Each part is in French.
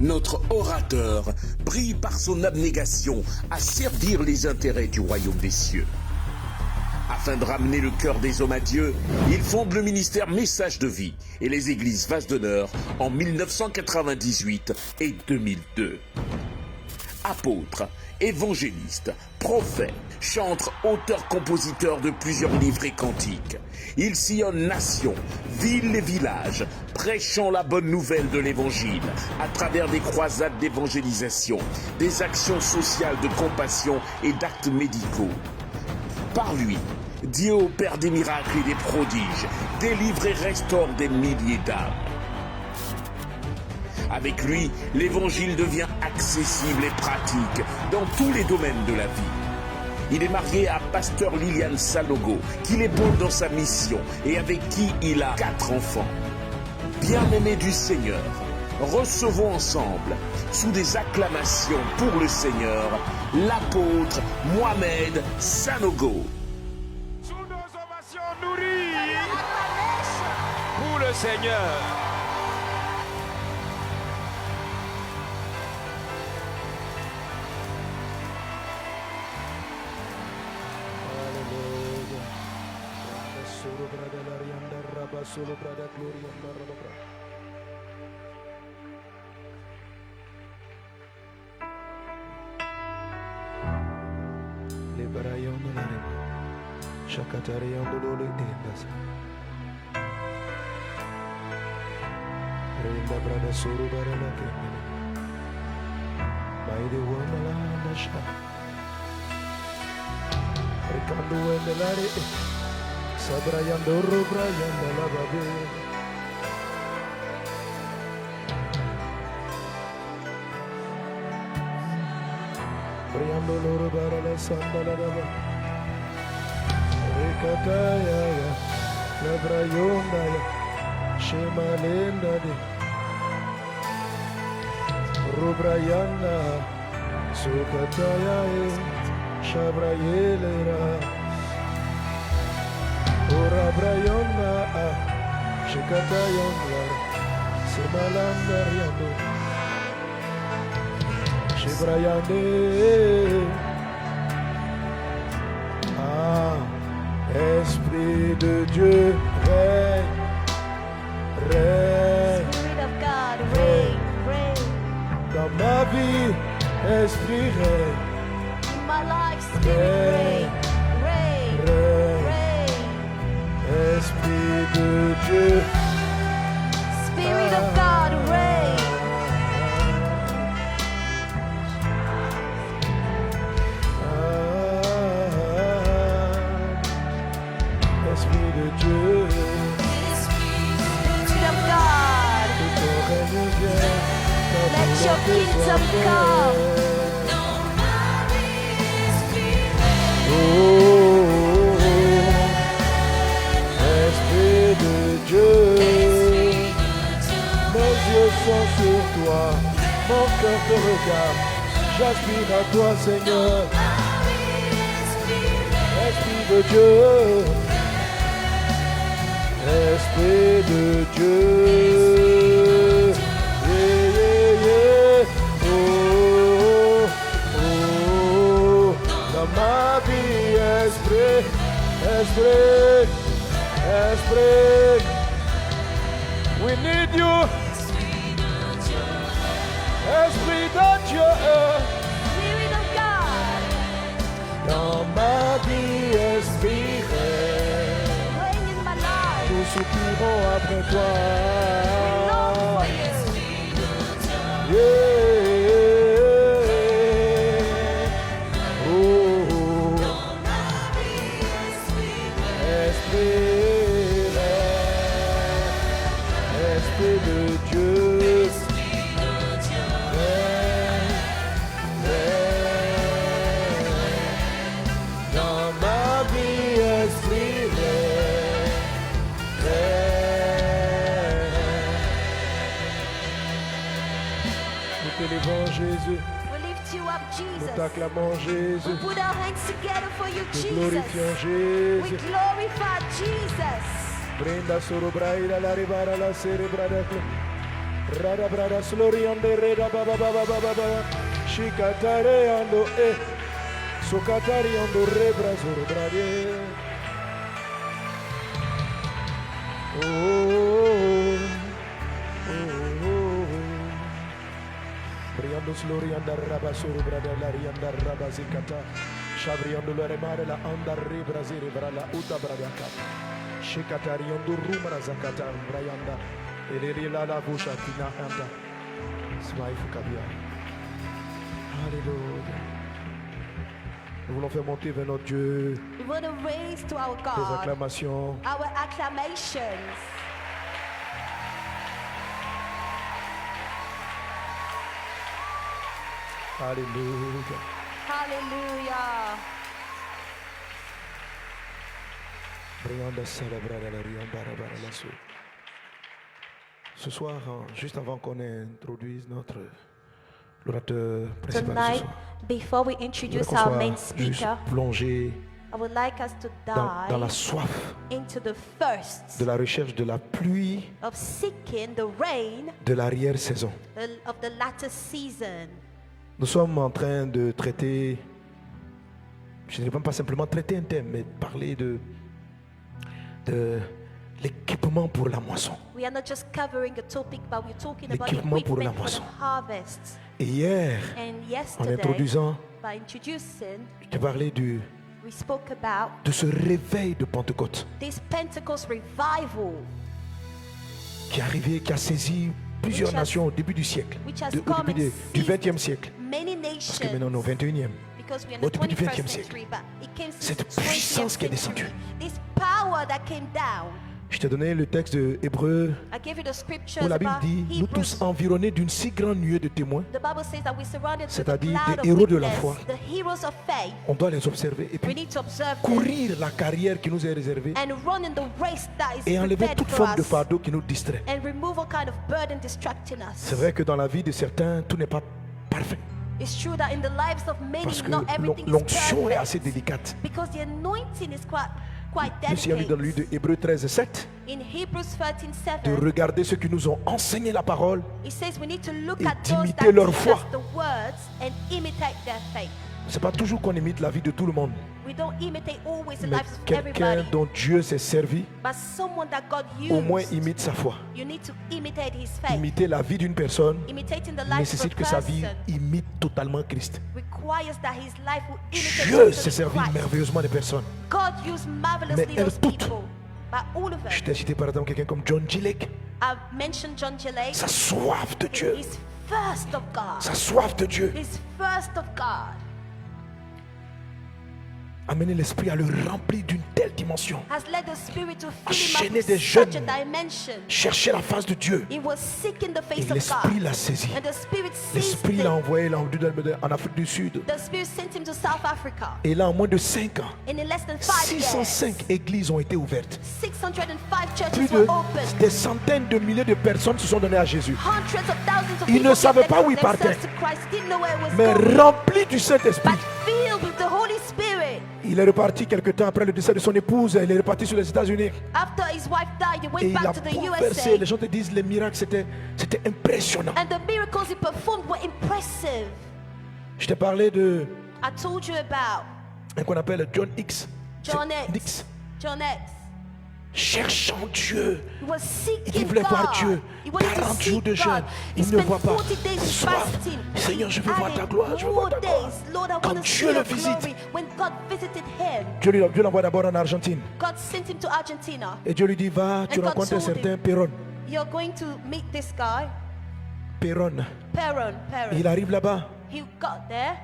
Notre orateur brille par son abnégation à servir les intérêts du royaume des cieux. Afin de ramener le cœur des hommes à Dieu, il fonde le ministère Message de Vie et les églises Vase d'Honneur en 1998 et 2002. Apôtre, évangéliste, prophète, chantre, auteur-compositeur de plusieurs livres et cantiques. Il sillonne nations, villes et villages, prêchant la bonne nouvelle de l'Évangile à travers des croisades d'évangélisation, des actions sociales de compassion et d'actes médicaux. Par lui, Dieu opère des miracles et des prodiges, délivre et restaure des milliers d'âmes. Avec lui, l'Évangile devient accessible et pratique dans tous les domaines de la vie. Il est marié à Pasteur Liliane Sanogo, qui l'épaule dans sa mission et avec qui il a 4 enfants. Bien-aimés du Seigneur, recevons ensemble, sous des acclamations pour le Seigneur, l'apôtre Mohamed Sanogo. Sous nos ovations nourries pour le Seigneur. Rubrayana Sukataya Shabrayelera Urabrayona Shikatayona Simalandariano Shibrayane Esprit de Dieu règne, règne, Spirit of God, reign, reign. dans ma vie, Esprit règne, In my life, Spirit, reign, reign, reign. Esprit de Dieu, Spirit of God, reign. Esprit de Dieu, Spirit of God, que ton règne vienne, ta let your volonté kingdom soit come. faite. Oh, Esprit de Dieu, mes yeux sont sur toi, mon cœur te regarde, j'aspire à toi Seigneur. Esprit de Dieu, Esprit de Dieu, yeah, yeah, yeah. Oh, oh, dans ma vie, Esprit, Esprit, Esprit, we need you, Esprit de Dieu, Spirit of God, dans ma vie, Esprit, reign in my life. nous soupirons après toi. We long for you. Yeah. Oh, Esprit, Esprit de Dieu, dans ma vie, Esprit, nous t'élévons Jésus, We lift you up, nous Jesus. t'acclamons Jésus, We put our hands together for you, nous Jesus. glorifions We Jésus. glorify Jesus. Brenda sorobraira la ribara la cerebra da Rada brada sloriande reda baba baba baba baba. Shikatare ando Sokatari ando rebra zoro brade. Briando slorianda raba soro brada la rianda raba zikata. Shabriando lo remare la anda rebra zere brala uta brada kata. Shikatari ando rumra zakata brayanda. Eleri la la busha tina anda. Smai fukabia. Alléluia. Nous voulons faire monter vers notre Dieu We want to raise to our des God acclamations. our acclamations. Alléluia. Hallelujah. Brianda celebrada la rianda rabara la sou. Ce soir, juste avant qu'on introduise notre l'orateur principal ce Tonight, soir, before we je introduce voudrais qu'on our main soit juste speaker, plongé I would like us to dans la dive soif into the thirst de la recherche de la pluie of seeking the rain de l'arrière-saison. of the latter season. Nous sommes en train de traiter, je ne dirais pas simplement traiter un thème, mais parler de l'équipement pour la moisson. We are not just covering a topic, but we're talking about L'équipement pour la equipment for the moisson. harvest. Et hier, And en yesterday, introduisant, by introducing, je t'ai parlé we spoke about de ce réveil de Pentecôte this Pentecost revival, qui est arrivé, qui a saisi plusieurs Which has- nations au début du siècle, which has au come début and du seized 20e siècle, many parce que maintenant on est au nations, 21e. because we are in au the début du 21st 20e siècle. century, but it came since Cette the 20th puissance qui est century. descendue. This power that came down. Je t'ai donné le texte de Hébreux I gave you the scriptures où la Bible about dit, nous Hebrews. tous environnés d'une si grande nuée de témoins, The Bible says that we're surrounded with the c'est-à-dire cloud des of héros de la witness, foi. the heroes of faith. on doit les observer et We puis need to observe them courir la carrière qui nous est réservée and run in the race that is et enlever prepared toute for forme de us, fardeau qui nous distrait. and remove all kind of burden distracting us. C'est vrai que dans la vie de certains, tout n'est pas parfait It's true that in the lives of many, parce que not everything is l'onction est perfect, assez délicate. because the anointing is quite Le Seigneur lui donne lui delicate. de Hébreux 13:7 In Hebrews de 13:7, regarder ceux qui nous ont enseigné la parole it says we need to look et at those d'imiter that leur teach foi. us the words and imitate their faith. C'est pas toujours qu'on imite la vie de tout le monde, We don't imitate always the mais lives of quelqu'un everybody, dont Dieu s'est servi but someone that God au moins used. imite sa foi. You need to imitate his faith. Imiter la vie d'une personne Imitating the life of a nécessite que sa vie person imite totalement Christ. requires that his life will imitate Dieu s'est totally servi Christ. merveilleusement des personnes. God used marvelously Mais elles those toutes. people, but all of Je them. t'ai cité par exemple quelqu'un comme John Gillick, I've mentioned John Gillette. sa soif de Dieu, He's first of God. sa soif de Dieu He's first of God. a mené l'esprit à le remplir d'une telle dimension. Has led the Spirit to A fill him gêné up des with such a jeunes. dimension. Chercher la face de Dieu. He was seeking the Et face of l'esprit God. l'a saisi. And the Spirit seized L'esprit l'a him. envoyé en Afrique du Sud. The Spirit sent him to South Africa. Et là, en moins de 5 ans, And in less than 5 years, 605 églises ont été ouvertes. 605 churches Plus were de opened. des centaines de milliers de personnes se sont données à Jésus. Hundreds of thousands of Il ne people savait gave pas où il themselves partait. to Christ, didn't know where it was Mais going, remplis du Saint-Esprit. but filled with the Holy Spirit. Il est reparti quelque temps après le décès de son épouse. Il est reparti sur les États-Unis. After his wife died, he Et went il a back to the bouleversé. USA. Les gens te disent les miracles, c'était impressionnant. And the miracles he performed were impressive. Je t'ai parlé de I told you about un qu'on appelle John X. John C'est X. Nix. John X. Cherchant Dieu. He was Il seeking voulait voir God. Dieu. He wanted to 40 jours seek de jeûne. God. He Il ne spent voit pas. 40 days Soif. fasting. Seigneur, je veux He voir ta added gloire. Je veux voir more ta gloire. days. Lord, I Quand want to see Dieu le your visite, glory. When God visited him, Dieu l'envoie d'abord en Argentine. God sent him to Argentina. Et Dieu lui dit, va, tu And God rencontres un told certain him. Perron. You're going to meet this guy, Perron. Perron. Il arrive là-bas. He got there.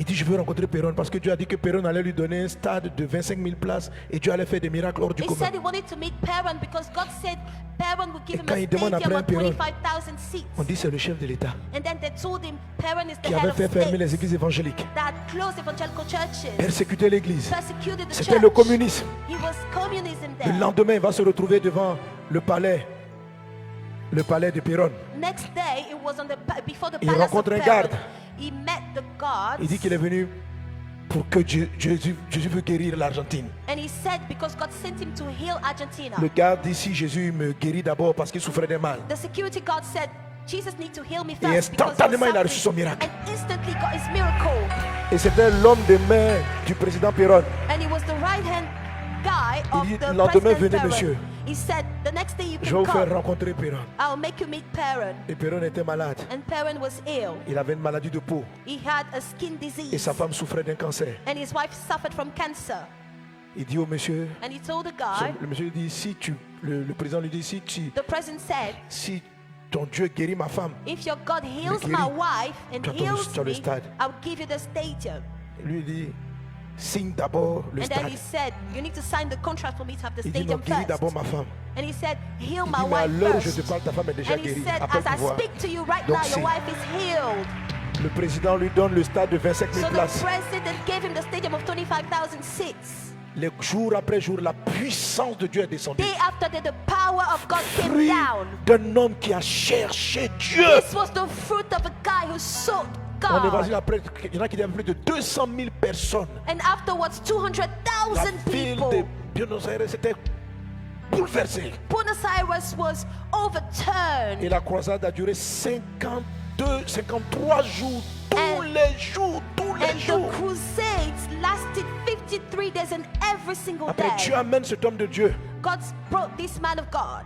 Il dit, je veux rencontrer Perron parce que Dieu a dit que Perron allait lui donner un stade de 25 000 places et Dieu allait faire des miracles hors du He commun. said he wanted to meet Perron because God said Perron would give Et him quand a il demande stadium après of Perron, 25,000 seats. On dit, c'est le chef de l'État And then they told him Perron is the qui head avait of fait fermer state les églises évangéliques, that had closed evangelical churches, persécuter l'église. persecuted the C'était church. le communisme. He was communism Le there. lendemain, il va se retrouver devant le palais de Perron. Next day, it was before the Il palace of rencontre un Perron. garde. He met the guards. Il dit qu'il est venu pour que Jésus veut guérir l'Argentine. And he said because God sent him to heal Argentina. Le garde dit, si Jésus me guérit d'abord parce qu'il souffrait des mal, The security guard said, Jesus needs to heal me Et first because he was instantanément, il a reçu son suffering. miracle. And instantly got his miracle. Et c'était l'homme de main du président Péron. And he was the right hand guy Il of dit, the lendemain, president venez, Perron. monsieur. He said, the next day you Je vais vous can faire come. rencontrer Péron. I'll make you meet Perron. Et Péron était malade. And Perron was ill. Il avait une maladie de peau. He had a skin Et disease. sa femme souffrait d'un cancer. And his wife suffered from cancer. Il dit au monsieur, And he told the guy, le monsieur dit, si tu, le président lui dit, the president said, si ton Dieu guérit ma femme, if your God heals guérit. my wife and Tu as ton- heals tu as le me, stade. I'll give you the stadium. lui dit, signe d'abord le And then stade. he said, you need to sign the contract for me to have the Il dit, non, stadium guéris first. d'abord ma femme. And he said, heal Il my dit, mais à wife l'heure où je te first. parle, ta femme est déjà And he guérie. said, Après as I pouvoir. speak to you right Donc now, c'est- your wife is healed. Le président lui donne le stade de 25 000 So the places. president gave him the stadium of 25,000 seats. Les jours après jour, la puissance de Dieu est descendue. Day after day, the power of God came Fruit down. d'un homme qui a cherché Dieu. This was the fruit of a guy who sought En évangile, God. après, il y en a qui disent plus de 200 000 personnes. And afterwards, La 200,000 ville de people. Buenos Aires était bouleversée. Buenos Aires was overturned. Et la croisade a duré 53 jours. Tous And- les jours, tous les And the jours. crusades lasted 53 days, and every single Après, Dieu day, amène cet homme de Dieu God brought this man of God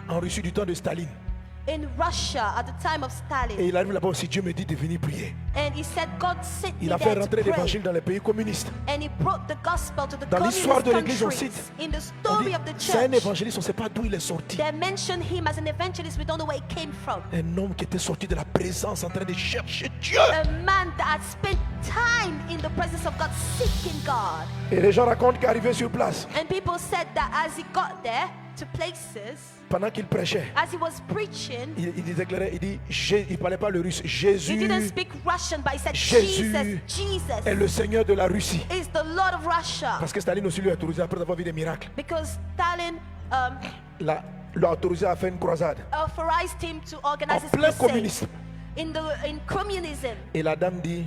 en Russie du temps de Staline. in Russia at the time of Et Stalin. il arrive là-bas aussi, Dieu me dit de venir prier. And he said, God sent me Il a fait there to rentrer pray. l'évangile dans les pays communistes. And he brought the gospel to the Dans l'histoire communist de l'église, on countries. cite, In the On story dit, of the c'est un church, évangéliste, on ne sait pas d'où il est sorti. they mention him as an evangelist. We don't know where he came from. Un homme qui était sorti de la présence en train de chercher Dieu. A man that had spent time in the presence of God, seeking God. Et les gens racontent qu'arrivé sur place, And people said that as he got there to places, pendant qu'il prêchait, as he was preaching, il déclarait, il dit, il parlait pas le russe. he Jésus didn't speak Russian, but he said, Jésus Jesus est le Seigneur de la Russie. is the Lord of Russia. Parce que Staline aussi lui a autorisé, après avoir vu des miracles, Because Stalin l'a autorisé à faire une croisade. authorized him to En organize his plein crusade communisme. in communism. Et la dame dit,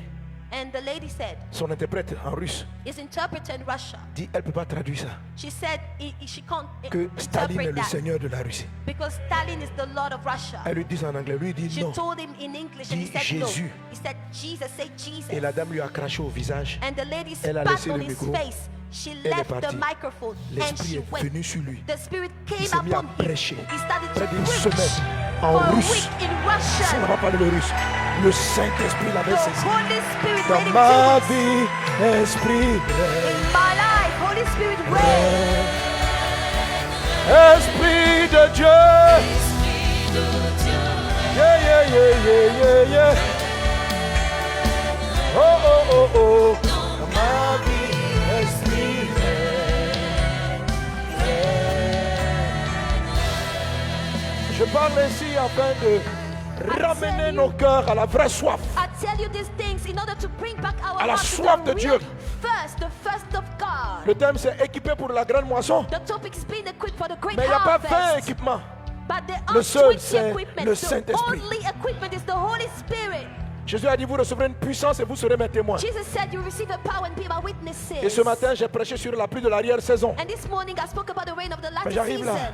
And the lady said, son interprète en russe, his interpreter in Russia, dit, elle ne peut pas traduire ça. she said she can't Que Staline est interpret le that Seigneur de la Russie. because Stalin is the Lord of Russia. Elle lui dit en anglais, lui il dit She non. told him in English and he Dis said no. Jésus. He said Jesus, say Jesus. Et la dame lui a craché au visage. And the lady Elle a spat laissé on le his micro. face. She Elle est left the partie. microphone and L'esprit she est went. venu sur lui. The spirit Il came s'est mis à upon him. prêcher He started près to d'une preach semaine en for a russe. week in Si on n'a Russian. pas parlé le russe, le Saint-Esprit The l'avait saisi. Holy Spirit Dans made him ma do it. vie, Esprit, In my life, Holy Spirit reign. Esprit de Dieu. Yeah, yeah, yeah, yeah, yeah, yeah. Oh, oh, oh, oh. Dans ma vie, Esprit, je parle ici afin de ramener nos cœurs à la vraie soif. I tell you these things in order to bring back our À la hearts to soif the de real Dieu. thirst, the thirst of God. Le thème c'est équipé pour la grande moisson. The topic is being equipped for the great Mais il n'y a pas harvest. 20 équipements. But the Le seul, unwitty c'est equipment, le the Saint-Esprit. only equipment is the Holy Spirit. Jésus a dit, vous recevrez une puissance et vous serez mes témoins. Jesus said you receive a power and be my witnesses. Et ce matin, j'ai prêché sur la pluie de l'arrière-saison. And this morning I spoke about the rain of the Mais latter j'arrive là. season.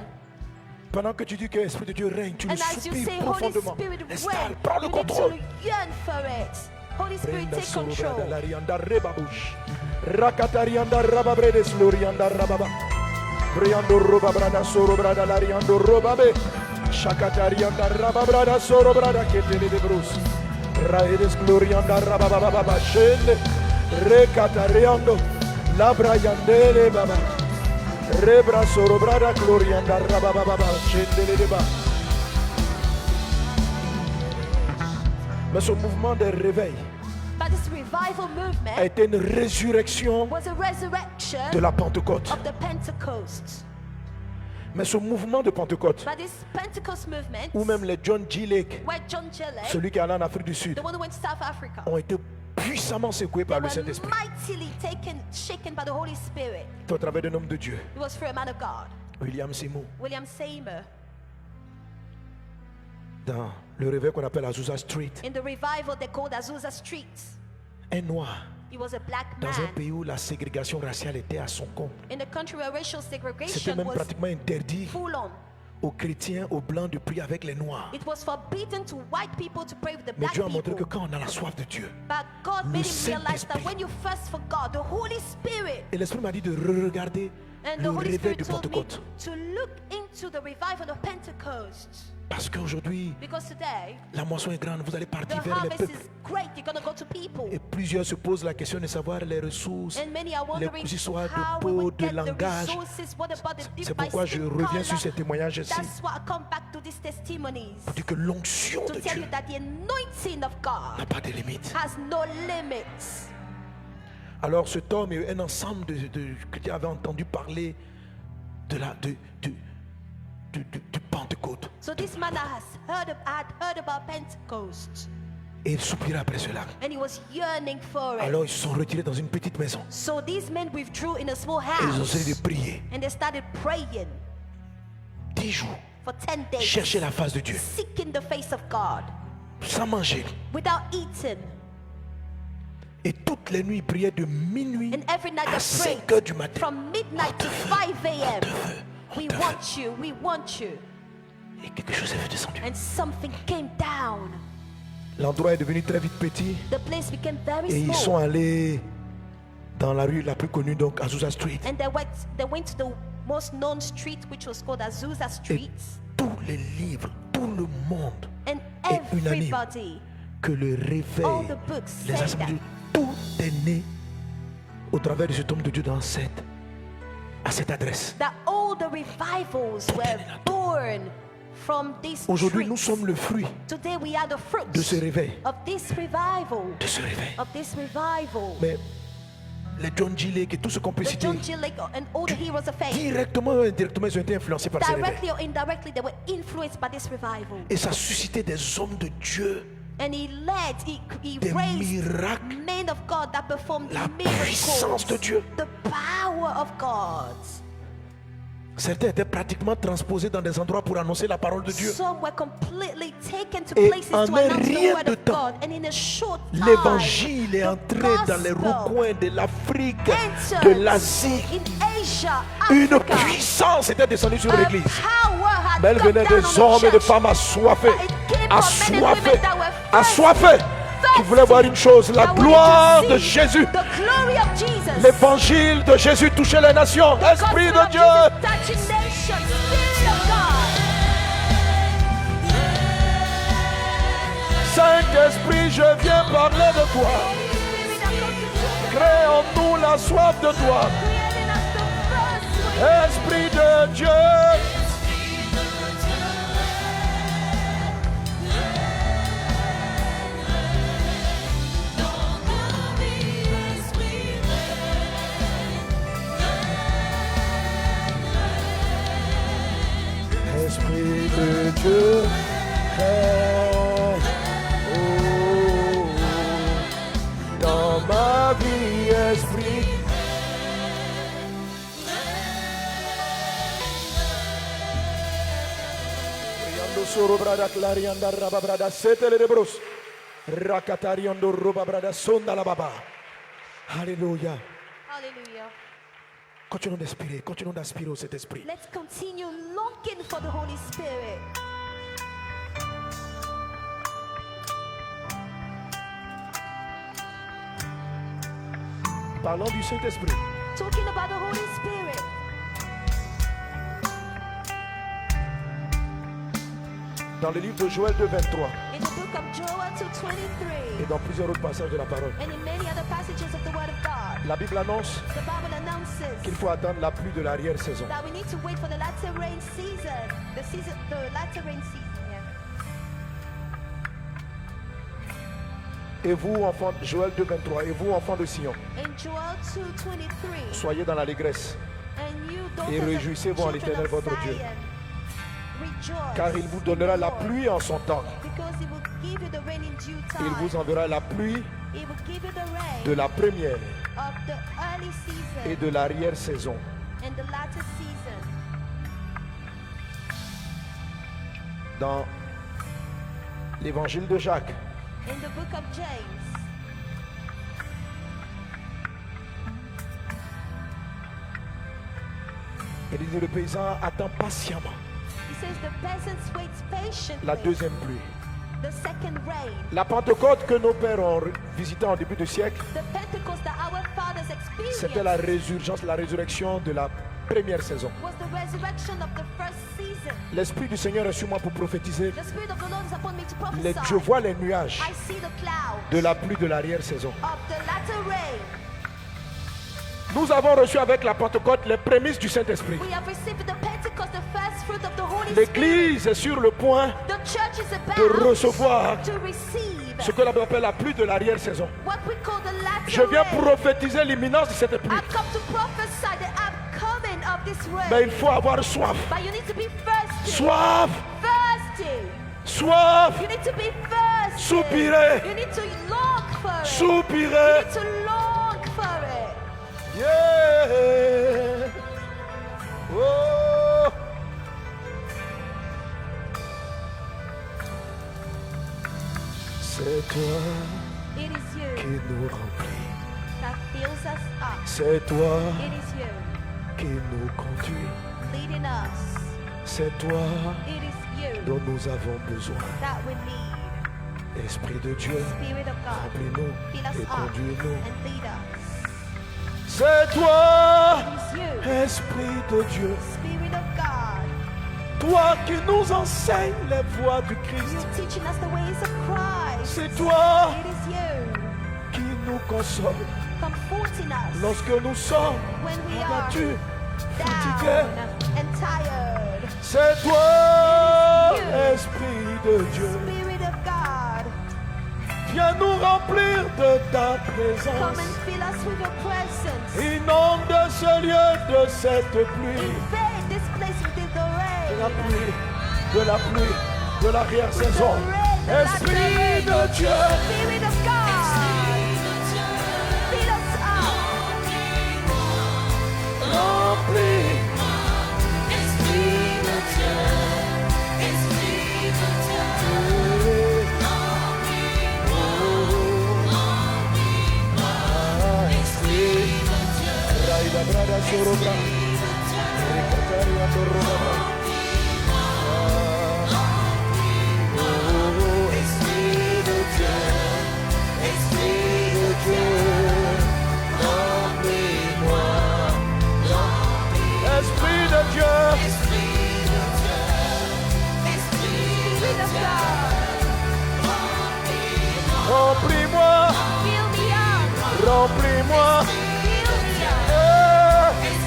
Pendant que tu dis que l'Esprit de Dieu règne, tu le And as you soupires say Holy profondément. Spirit Installe, reign, prends le you need contrôle. to yearn for it. Holy Spirit Brenda take sorobrada control. larianda rebabush. Rakatarianda rababredes lorianda rababa. Briando robabrada sorobrada lariando robabe. Shakatarianda rababrada sorobrada ketele de brus. Raedes glorianda rabababa shende. Rekatariando labrayandele baba. Rebra sorobrada glorianda rabababa shende de ba. Mais ce mouvement de réveil But this revival a movement été une résurrection was a resurrection de la Pentecôte. of the Pentecost. Mais ce mouvement de Pentecôte, But this Pentecost movement, ou même les John G. Lake, where John Gillett, celui qui est allé en Afrique du Sud, the one who went to South Africa, ont été puissamment secoués they par le were Saint-Esprit. mightily shaken by the Holy Spirit. C'est au travers d'un homme de Dieu, It was through a man of God, William Seymour, William Seymour, dans le réveil qu'on appelle Azusa Street. in the revival they called Azusa Street. Un noir, He was a black dans un man pays où la ségrégation raciale était à son compte. in a country where racial C'était segregation même was pratiquement interdit full on. aux chrétiens, aux blancs de prier avec les noirs. It was forbidden to white people to pray with the Mais black Dieu a montré que people. quand on a la soif de Dieu, But God le made him realize that Saint-Esprit. when you thirst for God, the Holy Spirit, et l'Esprit m'a dit de regarder and le the Holy réveil Spirit de told me Pentecôte. to look into the revival of Pentecost. Parce qu'aujourd'hui, Because today, la moisson est grande, vous allez the partir vers les harvest peuples. is great. You're going to go to people. Et plusieurs se posent la question de savoir les ressources, And many are les wondering histoires how de we peau, would de get the langage. resources. What about the C'est different pourquoi je skin reviens sur color? ces témoignages-ci That's why I come back to these testimonies pour dire que l'onction to de tell Dieu you that the anointing of n'a God pas de limite. has no limits. Alors cet homme et un ensemble de chrétiens avaient entendu parler de du Pentecôte. So this man had heard about Pentecost, Et il soupirait après cela. and he was yearning for it. Alors ils se sont retirés dans une petite maison. So these men withdrew in a small Et ils ont essayé house, de prier. and they started praying 10 jours. for 10 days, Chercher la face de Dieu. seeking the face of God Sans manger. without eating. Et toutes les nuits, ils priaient de minuit And every night à they 5 heures du prayed matin. from midnight to 5 a.m. We want you, we want you. Et quelque chose est descendu. And something came down. L'endroit est devenu très vite petit. The place became very Et ils sont small. allés dans la rue la plus connue, donc Azusa Street. And they went to the most known street, which was called Azusa Et Street. tous les livres, tout le monde And est unanime everybody, que le all réveil, the books les say assemblées, that tout est né au travers de cet homme de Dieu à cette adresse. all the revivals were born from this Aujourd'hui, street. nous sommes le fruit Today we are the fruit de ce réveil. of this revival. De ce réveil. Of this revival. Mais les John G. Lake et tout ce qu'on peut The citer, John G. Lake and all the heroes of faith, directement ou indirectement, ils ont été influencés par ce réveil. directly or indirectly, they were influenced by this revival. Et ça a suscité des hommes de Dieu, And he des raised miracles, men of God that performed la puissance de miracles. Dieu. The power of God. Certains étaient pratiquement transposés dans des endroits pour annoncer la parole de Dieu. Some were completely taken to Et places en to un announce rien the word de of temps, God. And in a short time, L'évangile est the entré dans les gospel recoins de l'Afrique, entered de l'Asie. in Asia, Une Africa. puissance était descendue sur l'église. Power had Mais elle come venait down des on the hommes et de church. femmes assoiffés, But it came from men and women assoiffés, that were assoiffés, qui voulaient voir une chose, la that wanted gloire to de see Jésus. The glory of Jesus. L'évangile de Jésus touchait les nations. The Esprit gospel de of Dieu, Jesus touching nations. Spirit of God. Saint-Esprit, je viens parler de toi. Spirit of God. Crée en nous la soif de toi. Creating us the first way. Esprit de Dieu. Esprit de Dieu, oh, dans ma vie, esprit. Riando soro brada clarianda raba brada setele de bros. Rakatariando roba brada sonda la baba. Alléluia. Hallelujah. Continuons d'aspirer au Saint-Esprit. Let's continue longing for the Holy Spirit. Parlons du Saint-Esprit. Talking about the Holy Spirit. Dans le livre de Joël 2:23 In the book of Joel 2:23. et dans plusieurs autres passages de la parole, And in many other passages of the Word of God. la Bible annonce The Bible announces qu'il faut attendre la pluie de l'arrière-saison. that we need to wait for the latter rain season. The latter rain season, yeah. Et vous, enfants, Joël 2:23, et vous, enfants de Sion, In Joel 2:23. soyez dans l'allégresse, And you, et daughters réjouissez-vous en of children l'Éternel of votre Dieu, Zion, rejoice car il vous in donnera the la Lord, pluie en son temps. because he will give you the rain in due Il time. vous enverra la pluie He will give you the rain de la première of the early season et de l'arrière-saison. and the latter season. Dans l'évangile de Jacques, In the book of James, il dit le paysan attend patiemment he says the peasants wait patiently. La deuxième pluie. The second rain. La Pentecôte que nos pères ont visitée en début de siècle, The Pentecost that our fathers c'était la experienced résurgence, la résurrection de la première saison. was the resurrection of the first season. L'Esprit du Seigneur est sur moi pour prophétiser. The Spirit of the Lord is upon me to Je prophesy. vois les nuages I see the cloud de la pluie de l'arrière-saison. of the latter rain. Nous avons reçu avec la Pentecôte les prémices du Saint-Esprit. We have received the Pentecost, the first fruit of the Holy Spirit. L'Église est sur le point The church is de about recevoir to receive ce que l'on appelle la pluie de l'arrière-saison. what we call the latter Je viens rain. prophétiser l'imminence de cette pluie. I've come to prophesy the upcoming of this rain. Mais il faut avoir soif. But you need to be thirsty. Soif, Thirsty. soif, You need to be thirsty. Soupirer. You need to long for it. soupirer. You need to long for it. Yeah. Oh. C'est toi It is qui you nous remplit. that fills us up. C'est toi It is you qui nous conduit. leading us. C'est toi It is you dont nous avons besoin. that we need. Esprit de Dieu, Spirit of God, remplis-nous fill us et up conduis-nous. and lead us. C'est toi, It is you, Esprit de Dieu, Spirit of God. toi qui nous enseignes les voies du Christ. You're teaching us the ways of Christ. C'est toi It is you qui nous console comforting us lorsque nous sommes when we are abattus, fatigués. down and tired. C'est toi, Esprit de Dieu, Spirit of God, viens nous remplir de ta come présence. and fill us with your presence. Inonde ce lieu de cette pluie, Invade this place with the de la rain. pluie, de la pluie, de l'arrière-saison. The rain, the latter Esprit rain. de Dieu, Spirit of God, fill us up. remplis. Raida brada sorobra, ricatari andorobra. Esprit de Dieu, remplis-moi. Esprit de Dieu, Spirit of God, remplis-moi, fill me up. remplis-moi. Fill me up. Eh.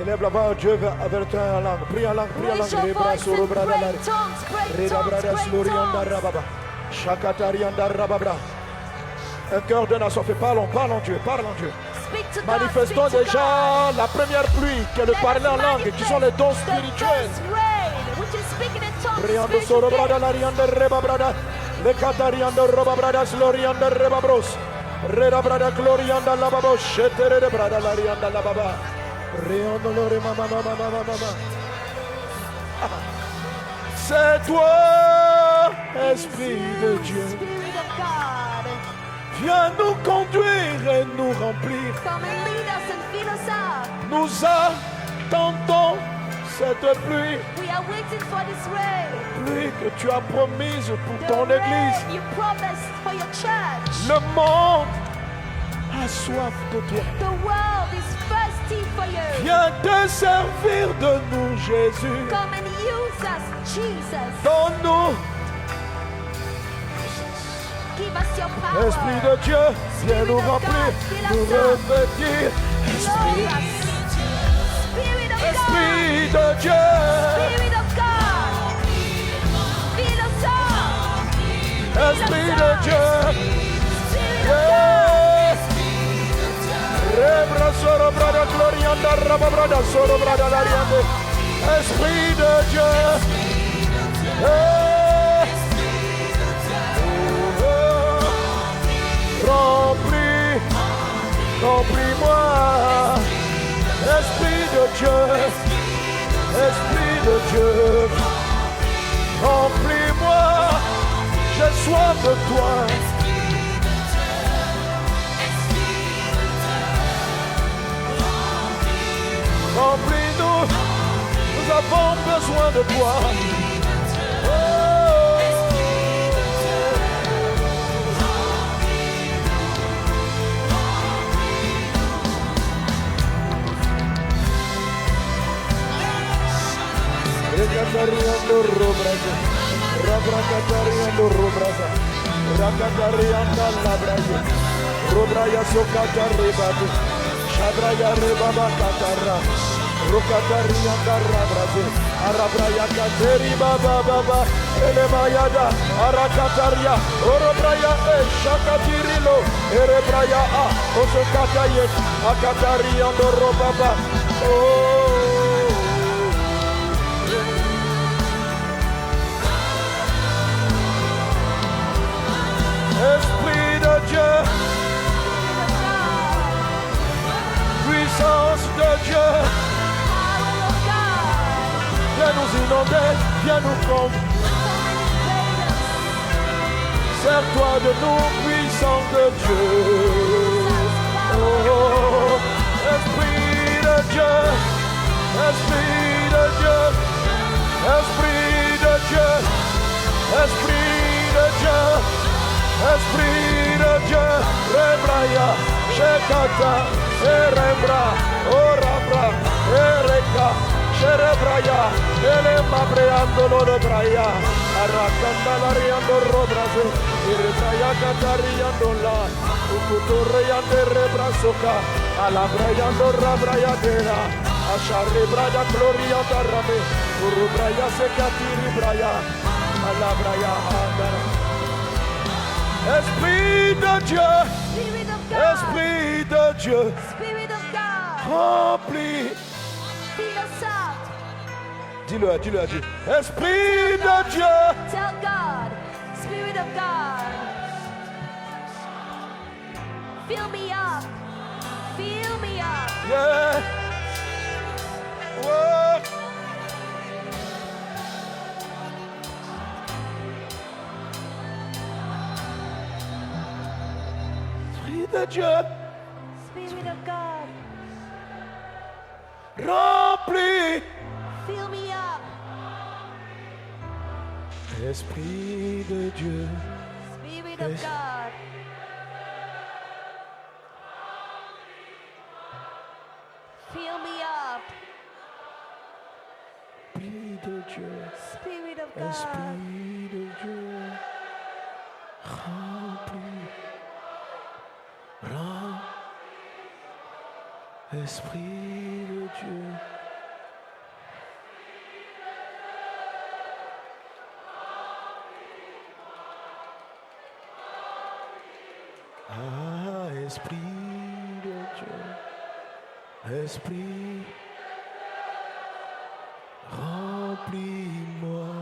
Élève la voix à Dieu avec toi en langue. Prie en langue, prie en Raise your langue. Rebra voice soro and brada pray lari. tongues, pray Reda brada tongues, slori pray anda tongues. rababa. Shakatari anda rababra. Un cœur d'un assoiffé. Parlons, parlons Dieu, parlons Dieu. Speak to God, Manifestons speak to déjà God. la première pluie, qui est le Let parler us en langue, qui sont les dons manifest the spirituels. first rain, which is speaking in tongues, Briando spiritual soro brada gifts. lari anda reba brada. Le katari anda roba brada slori anda reba bros. Reda brada glori anda la babo. Shetere de brada lari anda la baba. Reando lore mama mama mama mama. C'est toi, Esprit de Dieu. Spirit of God, Viens nous conduire et nous remplir. come and lead us and fill us up. Nous attendons cette pluie, We are waiting for this rain. pluie que tu as promise pour The ton rain église. you promised for your church. Le monde a soif de toi. The world is thirsty for you. Viens te servir de nous, Jésus. Come and use us, Jesus. Donne-nous, Give us your power. Esprit de Dieu, viens nous remplir, nous revêtir. Fill us. Spirit of God. Esprit de Dieu, Spirit of God. Fill us up. Esprit de Dieu. Spirit of Yeah. Rebra soro brada glorianda raba brada soro brada lariande. Esprit de Dieu. Remplis-moi, Esprit de Dieu, Esprit de Dieu, remplis-moi, j'ai soif de toi. Remplis-nous, nous avons besoin de toi. Rakatariando robraza, Rabrakatariando robraza, Rakatarianda labraza, Robraya sokata rebadu, Shadraya rebaba katara, Rokatarianda rabraze, Arabraya kateri baba baba, Elemayada, Arakataria, Orobraya shakatirilo, Erebraya osokataye, Akatariando robaba, Esprit de Dieu, puissance de Dieu, viens nous inonder, viens nous prendre. Sers-toi de nous, puissance de Dieu. Oh, Esprit de Dieu, Esprit de Dieu, Esprit de Dieu, Esprit de Dieu. Esprit de Dieu, Rebraya, Shekata, Erebra, Orabra, Ereka, Sherebraya, Elemabreando Lorebraya, Arakanda Lariando Robraze, Erebraya Catariando La, Ukutureyande Rebrasoka, Alabrayando Rabraya Dera, Asharebraya Glorianda Rabe, Urubraya Sekatiri Braya, Alabraya Andara. Esprit de Dieu, Spirit of God. Esprit de Dieu, Spirit of God. remplis. Fill us up. Dis-le à Dieu. Esprit de Dieu, Tell God. Spirit of God. Fill me up. Fill me up. yeah. Ouais. Esprit de Dieu, Spirit of God. remplis. Fill me up. Esprit de Dieu, Spirit of God. Fill me up. Esprit de Dieu, Spirit of God. Esprit de Dieu, remplis. Esprit de Dieu. Ah, Esprit de Dieu, Esprit, remplis-moi,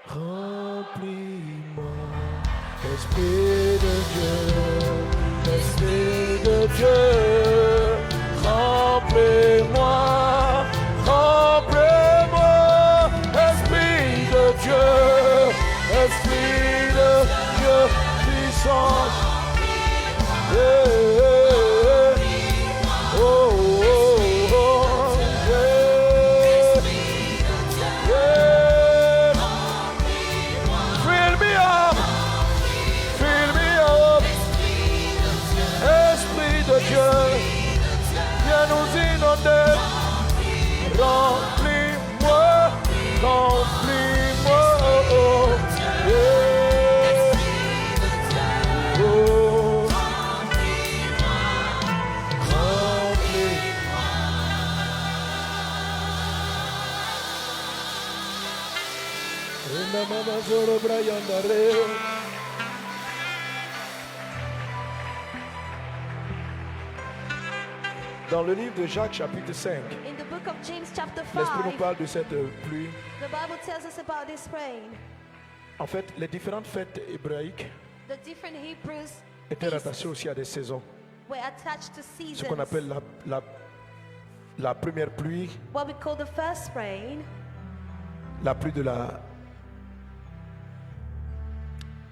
remplis-moi, Esprit de Dieu, Esprit de Dieu, remplis-moi, remplis-moi, Esprit de Dieu, Esprit de Dieu, puissance. Yeah. Oh, oh, oh, yeah. Yeah. Fill me up. Fill me up. Esprit de Dieu, viens nous inonder. Remplis-moi, remplis-moi. Oh, oh. Yeah. Oh. Mama Zoro Brian Dare. Dans le livre de Jacques chapitre 5, In the book of James chapter l'Esprit nous 5, parle de cette pluie. the Bible tells us about this rain. En fait, les différentes fêtes hébraïques The different Hebrews étaient feasts rattachées aussi à des saisons. were attached to Ce qu'on seasons. appelle la première pluie, What we call the first rain, la pluie de la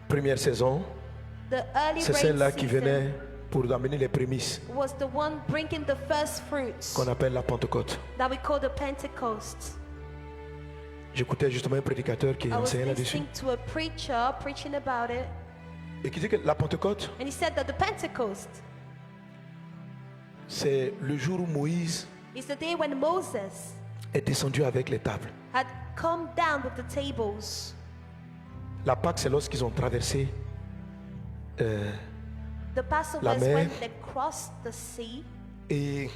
première saison, the early c'est rain celle-là qui season, venait pour amener les prémices was the one bringing the first fruits qu'on appelle la Pentecôte. that we call the Pentecost. J'écoutais justement un prédicateur qui I was enseignait là-dessus listening to a preacher preaching about it, et qui dit que la Pentecôte, and he said that the Pentecost c'est le jour où Moïse is the day when Moses est descendu avec les tables. had come down with the tables. La Pâque, c'est lorsqu'ils ont traversé The Passover La is mer. when they crossed the sea, et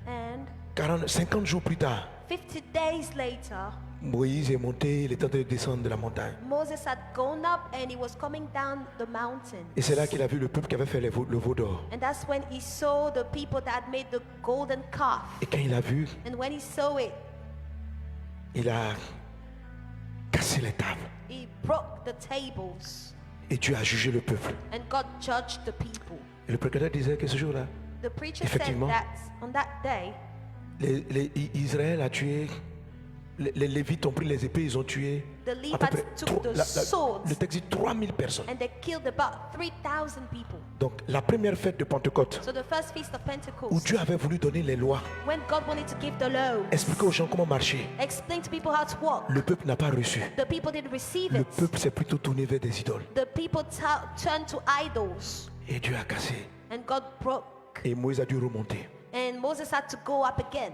and 50 jours plus tard, 50 days later, Moïse est monté, il est en train de descendre de la montagne. Moses had gone up and he was coming down the mountain. Et c'est là qu'il a vu le peuple qui avait fait le veau d'or. And that's when he saw the people that had made the golden calf. Et quand il a vu, And when he saw it, il a cassé les tables. he broke the tables. Et Dieu a jugé le peuple. And God judged the people. Et le prédicateur disait que ce jour-là, The preacher said Effectivement. that on that day, Israël a tué, les Lévites ont pris les épées, ils ont tué the à peu Levites près took the swords le texte dit 3000 personnes. and they killed about 3,000 people. Donc la première fête de Pentecôte, So the first feast of où Pentecost, Dieu avait voulu donner les lois, when God wanted to give the law, expliquer aux gens comment marcher, explain to people how to walk, le peuple n'a pas reçu. the people didn't receive Le it. peuple s'est plutôt tourné vers des idoles. The people turned to idols, Et Dieu a cassé. and God broke. Et Moïse a dû remonter. And Moses had to go up again.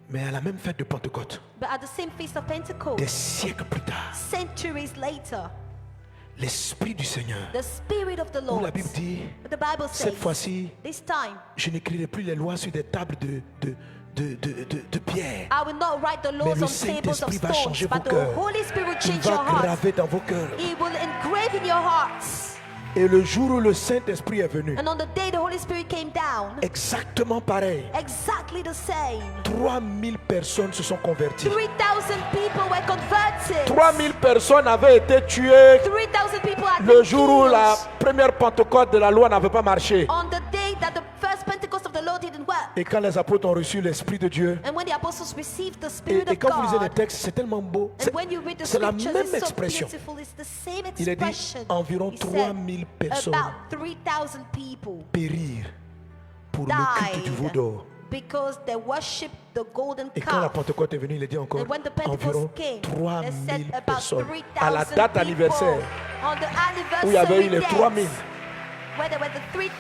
Mais à la même fête de Pentecôte, But at the same feast of des Pentecost, siècles plus tard, centuries later, l'Esprit du Seigneur, the Spirit of the où la Lord, Bible dit, but the Bible says, cette fois-ci, this time, je n'écrirai plus les lois sur des tables de pierre. I will not write the Mais laws le on tables of Saint-Esprit va stones, changer but vos the cœurs. Holy Spirit will Il change your va hearts. graver dans vos cœurs. He will engrave in your hearts. Et le jour où le Saint-Esprit est venu, And on the day the Holy Spirit came down, exactement pareil, exactly the same. 3000 personnes se sont converties. 3,000 people were converted. 3000 personnes avaient été tuées 3,000 people had le been jour où la killed première Pentecôte de la loi n'avait pas marché. on the day that the first Pentecost of the Lord didn't work. Et quand les apôtres ont reçu l'Esprit de Dieu, And when the apostles received the Spirit et of quand vous lisez les God, textes, c'est tellement beau. and when you read the C'est la scriptures, même it's so expression. beautiful. It's the same Il est dit expression. environ He said 3000 personnes about 3,000 people périr pour le culte du veau died d'or. because they worshipped the golden Et quand la calf. Pentecôte est venue, il est dit encore And when the environ Pentecost came, they 3000 said about personnes. 3,000 À la date people anniversaire, on the où il y avait eu anniversary les date, 3000, where there were the il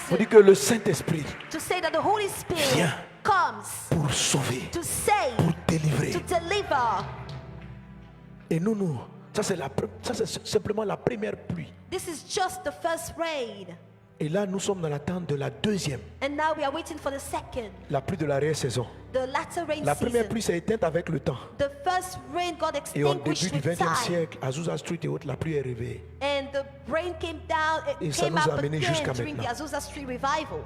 3,000, dit que le Saint-Esprit to say that the Holy Spirit vient comes pour sauver, to save, pour délivrer. to deliver. Et nous, ça c'est simplement la première pluie. This is just the first rain. Et là, nous sommes dans l'attente de la deuxième, And now we are waiting for the second, la pluie de l'arrière-saison. the latter rain La première season. pluie s'est éteinte avec le temps. The first rain got Et au extinguished début du with 20e time. siècle, à Azusa Street et autres, la pluie est réveillée. And the rain came down, Et it ça came nous a up amené again jusqu'à during the maintenant. Azusa Street revival.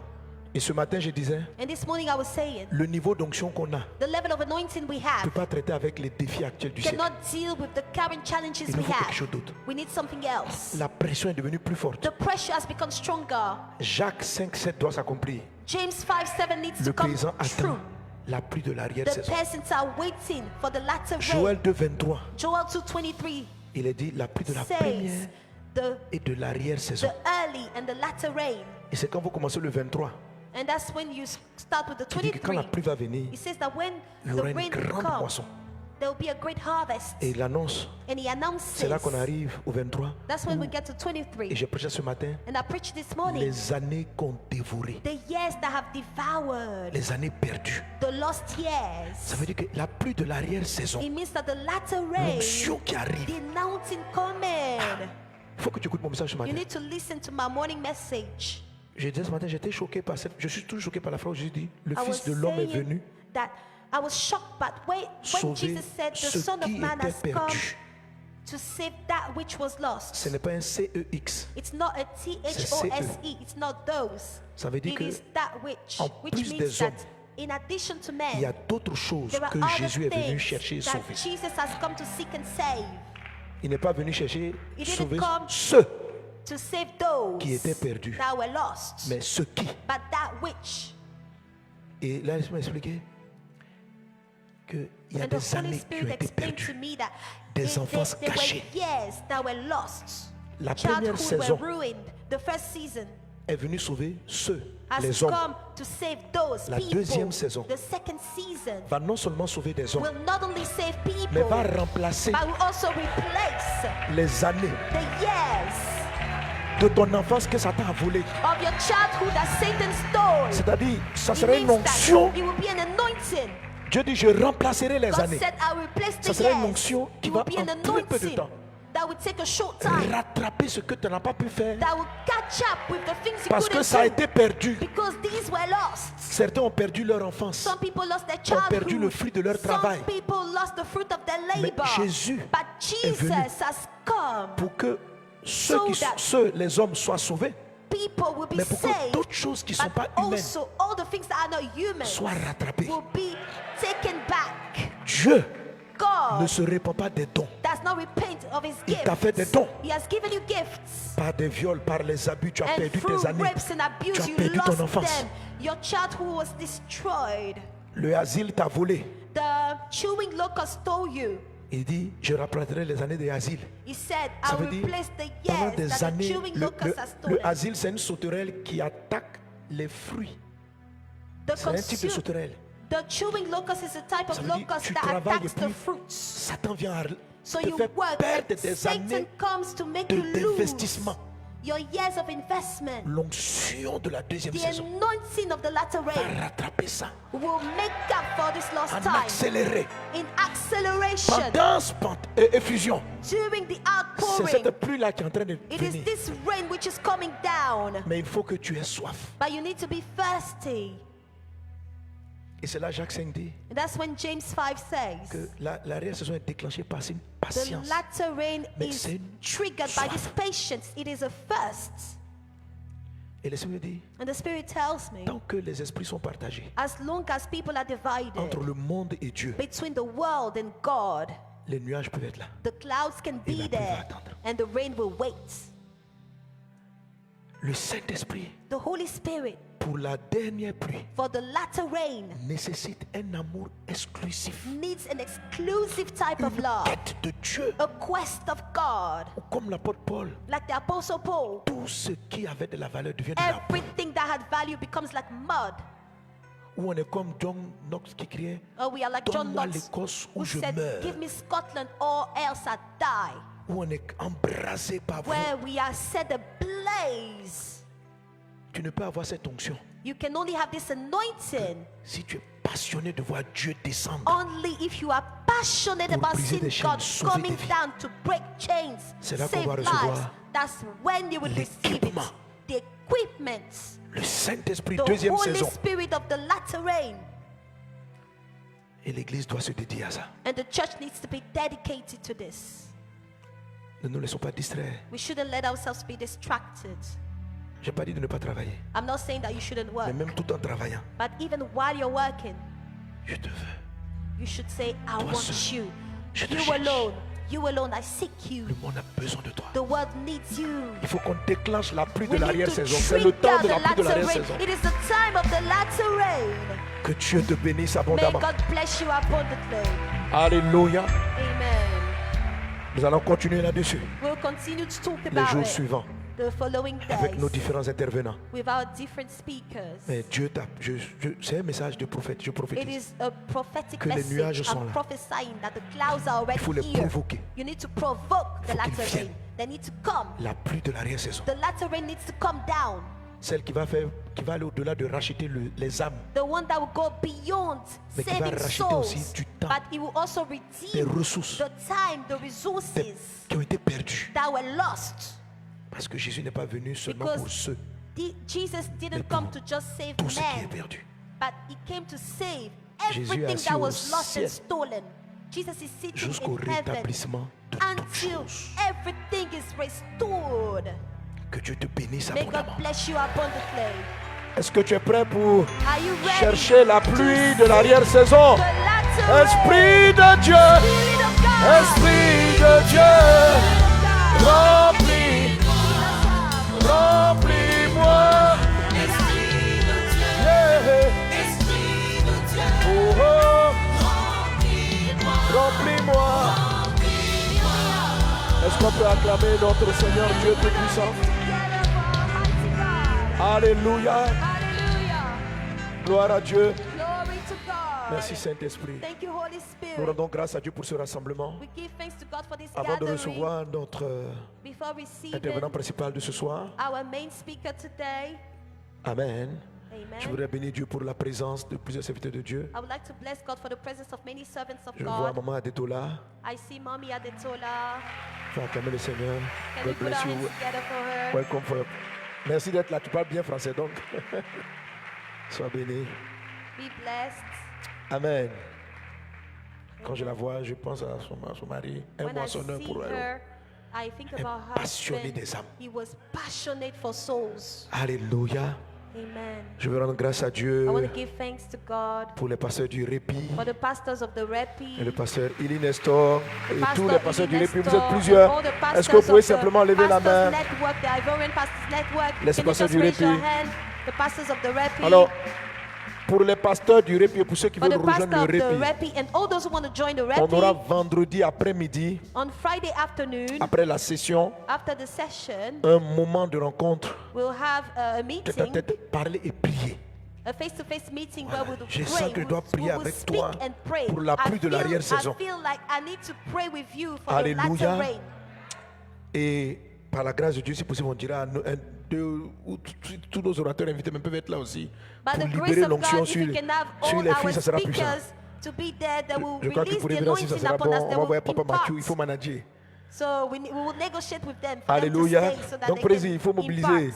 Et ce matin, je disais, And this morning I was saying, le niveau d'onction qu'on a the level of anointing we ne have peut pas traiter avec les défis actuels du siècle. cannot deal with the current challenges Il nous we faut quelque have. chose d'autre. We need something else. La pression est devenue plus forte. The pressure has become stronger. Jacques 5,7 doit s'accomplir. James 5:7 needs Le to come paysan true. attend la pluie de The l'arrière-saison. peasants are waiting for the latter rain. Joël 2,23, Joel 2:23 il est dit la pluie de la says première the et de l'arrière-saison. early and the latter rain. Et c'est quand vous commencez le 23, And that's when you start with the il dit que quand la 23. pluie va venir, He says that when il y the aura une rain grande comes, moisson. there will be a great harvest. Et il annonce, And he announces, c'est là qu'on arrive au 23. that's when we get to Et 23. j'ai prêché ce matin, And I preached this morning, les années qu'on dévoré, the years that have devoured, les années perdues. the lost years. Ça veut dire que la pluie de l'arrière-saison, It means that the latter rain, l'onction qui arrive, the announcing coming. il faut que tu écoutes mon message ce You matin. need to listen to my morning message. Je disais ce matin, j'étais choqué par cette. Je suis toujours choqué par la phrase où Jésus dit le I was Fils de l'homme est saying venu that I was shocked, but when sauver Jesus said the ce Son of qui Man était has come perdu. to save that which was lost. Ce n'est pas un CEX. It's not a THOSE. It's not those. Ça veut dire It que is that which plus means des that hommes, in addition to il y a men, d'autres choses there are que other Jésus est venu things chercher et that sauver. Jesus has come to seek and save. Il n'est pas venu chercher He didn't sauver come ceux, to save those qui étaient perdus. that were lost, mais ceux qui. but that which. Et là, laisse-moi expliquer qu'il y a And the des Holy années qui ont Spirit été explained to perdues. me that Des enfances there were cachés. years that were lost. La première Childhood saison were ruined. The first season est venue sauver ceux, has les hommes. come to save those La people. deuxième saison The second season va non seulement sauver des hommes, will not only save people, mais va remplacer but will also replace les années the years de ton enfance que Satan a volé. of your childhood that Satan stole. C'est-à-dire, ça It serait une means that onction. it will be an anointing. Dieu dit, je remplacerai les God années. said, I will replace the Ça serait une years. onction qui It va will be an en très peu de anointing temps that will take a short time, rattraper ce que tu n'as pas pu faire that will catch up with the things you parce que couldn't ça a do, été perdu. because these were lost. Certains ont perdu leur enfance, Some people lost their ont perdu le childhood. fruit de leur travail. Some people lost the fruit of their Mais labor. Jésus But est venu Jesus has come. pour que So that les hommes soient sauvés, People will be mais pour que saved. d'autres choses qui ne sont But pas humaines also all the things that are not human soient rattrapées. will be taken back. Dieu ne God se répand pas des dons does not repent of his Il gifts. t'a fait des dons. He has given you gifts. par des viols, par les abus. Tu as And perdu through tes années. rapes and Tu abuse, as you perdu ton lost enfance. them. Your childhood was destroyed. Le asile t'a volé. The chewing locust stole you. Il dit, je rapporterai les années de asile. He said, Ça I veut will dire, replace the pendant years des that the années, chewing locust has le stolen. asile, c'est une sauterelle qui attaque les fruits. The C'est un type de consume- sauterelle. The chewing locust is a type Ça of veut dire, locust tu that travailles et attacks the puis fruits. Satan vient So te you faire work, perdre and des Satan années comes to make you lose d'investissement. your years of investment. L'onction de la deuxième The saison anointing of the latter va rain rattraper ça will make up for this lost en time accéléré. in acceleration Pendant effusion, during the c'est outpouring. cette pluie-là qui est en train de It is venir. this rain which is coming down, Mais il faut que tu aies soif. but you need to be thirsty. Et c'est là Jacques 5 dit And that's when James 5 says que la réelle saison est déclenchée par une the patience. latter rain Mais is c'est une triggered by this soif. patience. It is a thirst. Et le Seigneur dit, And the Spirit tells me, tant que les esprits sont partagés as long as people are divided entre le monde et Dieu, between the world and God, les nuages peuvent être là. the clouds can Et la be pluie va there attendre. and the rain will wait. Le Saint-Esprit, The Holy Spirit, pour la dernière pluie, for the latter rain, nécessite un amour exclusif, needs an exclusive type of une love, quête de Dieu. a quest of God. Comme l'apôtre Paul, Like the Apostle Paul, tout ce qui avait de la valeur devient de la boue. everything that had value becomes like mud. Où on est comme John Knox qui criait, Oh, we are like John donne-moi Knox, l'Écosse who où je said, meurs. give me Scotland or else I die. Où on est embrasé par vous. Where we are set ablaze. Tu ne peux avoir cette onction You can only have this anointing si tu es passionné de voir Dieu descendre. only if you are passionate Pour about briser seeing des chaînes, God sauver coming des vies. down to break chains, C'est là qu'on save va lives. recevoir That's when you will receive it. l'équipement. The equipment, Le Saint-Esprit, the deuxième Holy saison. Spirit of the latter rain. Et l'Église doit se dédier à ça. And the church needs to be dedicated to this. Ne nous laissons pas distraire. We shouldn't let ourselves be distracted. Je n'ai pas dit de ne pas travailler. I'm not saying that you shouldn't work, Mais même tout en travaillant, but even while you're working, je te veux. you should say, I Toi want seul. you. Je te You cherche. alone. You alone. I seek you. Le monde a besoin de toi. The world needs you. Il faut qu'on déclenche la pluie de We need to l'arrière-saison. C'est le trigger temps de the la pluie de latter rain. l'arrière-saison. It is the time of the latter rain. Que Dieu te bénisse May abondamment. God bless you abundantly. Alléluia. Amen. Nous allons continuer là-dessus We'll continue to talk les about jours it suivants the following avec nos days différents intervenants. with our different speakers. Mais Dieu t'a. C'est un message de prophète. Je It prophétise. is a prophetic Que les nuages message. sont I'm là. prophesying that the clouds are Il faut les already here. provoquer. You need to provoke the faut qu'ils latter viennent. rain. They need to come. La pluie de l'arrière-saison. The latter rain needs to come down. Celle qui va aller au-delà de racheter les âmes. The one that will go beyond Mais qui va saving racheter souls, aussi du temps, but it will also des redeem ressources the time, the resources qui ont été perdues. that were lost. Parce que Jésus n'est pas venu seulement Because pour ceux, Jesus Mais didn't pour come to just save tout ce qui est men, perdu. but he came to save Jésus est everything assis that au was lost and ciel stolen. Jesus is sitting Jusqu'au in heaven rétablissement de toute until you, choses. everything is restored. Que Dieu te bénisse May God abondamment. bless you abundantly. Est-ce que tu es prêt pour Are you ready? chercher la pluie de l'arrière-saison? The latter rain. Esprit de Dieu, Spirit of God. Esprit de Dieu, remplis, remplis-moi. Yeah. Oh, oh. Remplis-moi. Est-ce qu'on peut acclamer notre Seigneur Dieu Tout-Puissant? Alléluia. Hallelujah. Gloire à Dieu. Glory to God. Merci Saint-Esprit. Thank you, Holy Nous Spirit. rendons grâce à Dieu pour ce rassemblement. We give thanks to God for this Avant de gathering. recevoir notre Before receiving intervenant principal de ce soir, our main speaker today, Amen. amen. Je voudrais bénir Dieu pour la présence de plusieurs serviteurs de Dieu. I would like to bless God for the presence of many servants of Je vois God. Maman Adetola. I see Mommy Adetola. Faut acclamer le Seigneur. Can we God put our bless hands you. together for her? Welcome for. Merci d'être là. Tu parles bien français donc. Sois béni. Be blessed. Amen. Quand je la vois, je pense à son mari. Un When I moissonneur see pour elle. her, I think about her passionné husband. des âmes. He was passionate for souls. Alléluia. Amen. Je veux rendre grâce à Dieu I want to give thanks to God pour les pasteurs du répit. for the pastors of the Et Repi, le pasteur Ili Nestor et Pastor tous les pasteurs du Ili Répit, vous Nestor, êtes plusieurs. and all the Est-ce pastors que vous pouvez of the simplement lever la Pastors main? Network, the Ivorian Pastors Network. Les Can you pasteurs just du raise your Répit. hand? The pastors of the Repi. Alors, pour les pasteurs du Répit et pour ceux qui For veulent the rejoindre pastor le of the Répit, Repi and all those who want to join the on aura Repi, vendredi après-midi, on Friday afternoon, après la session, after the session, un moment de rencontre, we'll have a tête à meeting, tête, parler et prier. a face-to-face meeting Voilà. where we'll Je pray. sens que je dois We prier will avec speak toi and pray. pour la pluie de l'arrière-saison. I feel like I need to pray with you for Alléluia. the latter rain. Et par la grâce de Dieu, si possible, on dira à deux ou tous nos orateurs invités même peuvent être là aussi By pour the grace libérer of l'onction God, if sur we can have sur all les filles, our ça sera puissant. speakers to be there, they will Je crois qu'il release faut the revenir aussi, ça anointing sera upon bon. us. On They va voir will Papa Mathieu, il impart. faut manager. So we will negotiate with them for them to Alléluia. stay so that Donc, they président, can il faut mobiliser. impart.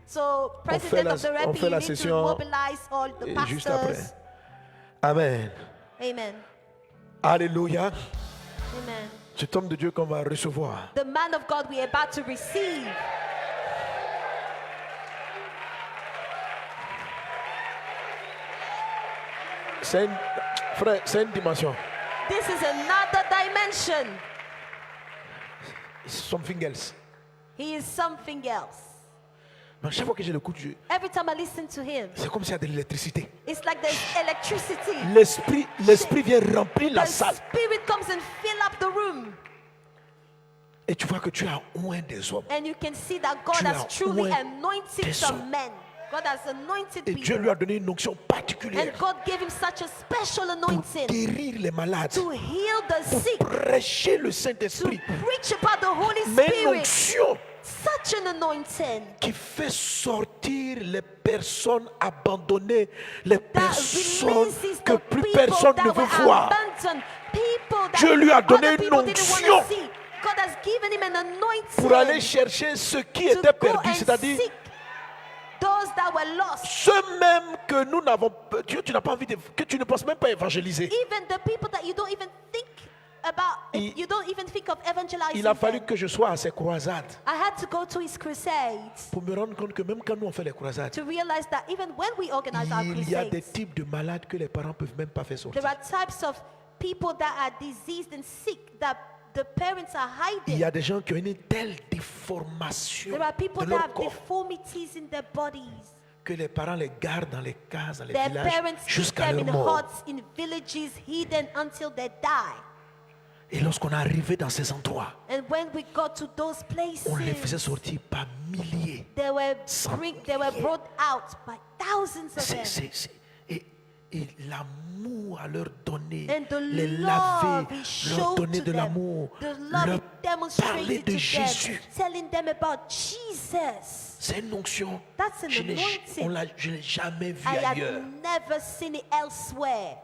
So president of the on Repi, fait la you need to session mobilize all the et juste après. pastors. Amen. Amen. Alléluia. Amen. Cet homme de Dieu qu'on va recevoir. The man of God we are about to receive. Frère, c'est une dimension. This is another dimension. Something else. He is something else. Mais chaque fois que j'ai le coup de Dieu, Every time I listen to him, c'est comme s'il y a de l'électricité. it's like there's electricity. L'esprit vient remplir la The salle. spirit comes and fill up the room. Et tu vois que tu as oint des hommes. And you can see that God Tu has as truly oint anointed des some hommes. men. God has anointed Et Dieu people. lui a donné une onction particulière And God gave him such a special pour anointing guérir les malades, to heal the pour sick, prêcher le to Saint-Esprit. preach about the Holy Mais une Spirit. onction Such an anointing qui fait sortir les personnes abandonnées, les that personnes releases que the plus people personne ne that veut were voir. abandoned, people that Dieu lui a donné other une people didn't want onction to see. God has given him an anointing Pour aller chercher ceux qui to étaient go perdus, and c'est-à-dire seek those that were lost. ceux même que nous n'avons, Dieu, tu n'as pas envie de, que tu ne penses même pas évangéliser. Even the people that you don't even think about, you don't even think of evangelizing Il a fallu them. que je sois à ces croisades I had to go to his crusades pour me rendre compte que même quand nous on fait les croisades, to realize that even when we organize our il y a des crusades, types de malades que les parents peuvent même pas faire sortir. there are types of people that are diseased and sick that the parents are Il hiding. y a des gens qui ont une telle déformation There are people de that leur have corps deformities in their bodies. que les parents les gardent dans les cases, dans les Their villages parents keep jusqu'à them leur in mort. huts, in villages, hidden until they die. Et lorsqu'on est arrivé dans ces endroits, And when we got to those on les faisait places, sortir par milliers. they were brought out by thousands of them. Et l'amour à leur donner, And the les love laver, he leur showed donner to de them, l'amour, the love leur he parler demonstrated de to Jésus. them, telling them about Jesus. C'est une onction. That's an Je ne anointing. l'ai jamais vu I had ailleurs. never seen it elsewhere.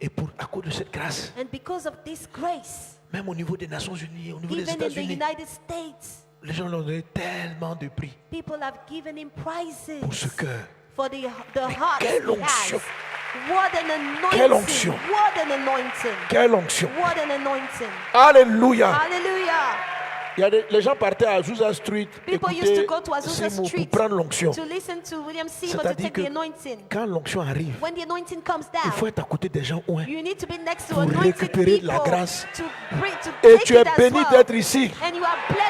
Et à cause de cette grâce, And because of this grace, même au niveau des Nations Unies, au niveau des even in the États-Unis, United States, les gens lui ont donné tellement de prix people have given him prizes pour ce cœur. for the heart quelle he onction. has. What an anointing! Quelle onction. What an anointing! Quelle onction! What an anointing! Alléluia! Hallelujah! Les gens partaient à Azusa Street People used to écouter go to Azusa Seymour Street pour prendre l'onction. to listen to William Seymour to C'est-à-dire take que the anointing. quand l'onction arrive, When the anointing comes il down, faut être à côté des gens ouins. you need to be next to Pour anointed récupérer people la grâce. to Et take tu es it as béni well. d'être ici. And you are blessed